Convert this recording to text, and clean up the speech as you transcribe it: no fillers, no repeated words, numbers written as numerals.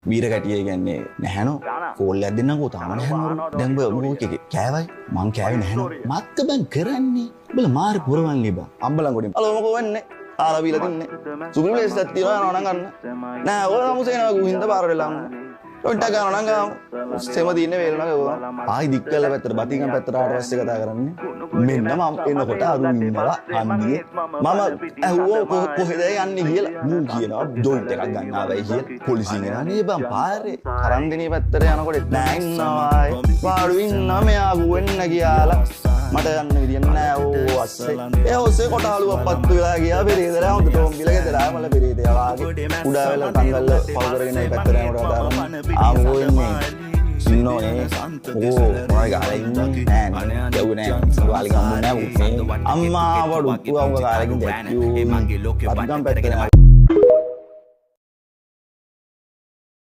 වීර කැටිය කියන්නේ නැහැනෝ කෝල් එකක් දෙන්නකෝ තාම නැහැනෝ දැන් බෝ කෑවයි මං කෑවේ නැහැනෝ මත්ත බං කරන්නේ උඹලා මාරේ පුරවන්නේ බං අම්බලන් ගොඩින් අලෝ මොකෝ වෙන්නේ ආලා බීලා තින්නේ සුපිරි ප්ලේස් එකක් තියනවා නෝ නම් ගන්න නෑ ඔය මුසේනවා ගුහින්ද පාරවල ලං ඔට්ට ගන්න නම් ගාමු සෙම දින්නේ වේලනවා ගෝ ආයි දික් කළ පැත්තට බතිගම් පැත්තට ආවට පස්සේ කතා කරන්නේ මෙන්න මම එනකොට අරුන් ඉන්නවා හන්දියේ මම ඇහුවෝ කොහෙද යන්නේ කියලා මූ කියනවා ජොයින්ට් එකක් ගන්න ආවයි කියලා පොලිසියෙන් එනවා නේ බං පාරේ කරන්දිනේ පැත්තට යනකොට නෑ ඉන්නවා පාඩු ඉන්න මෙයා ගුවෙන්න කියලා මට යන්න විදියක් නෑ ඕ අස්සේ ඒ ඔස්සේ කොටාලුවක් පත්තු වෙලා ගියා පෙරේදලා හොඳට ටෝම්බිල ගෙදරා මල පෙරේදේ වාගේ උඩා වෙලා තංගල්ල පව කරගෙන ඒ පැත්තට යනකොට දානවා ආවෝ එන්නේ සින්නෝ නේ ඕ මොනවයි ගාලා ඉන්නේ නෑ යවුවේ නෑ වාලි ගම්මු නෑ උත් මේ අම්මා වඩු උවම කාලෙකින් දැක්කෝ අත්ගම් පැත්තේ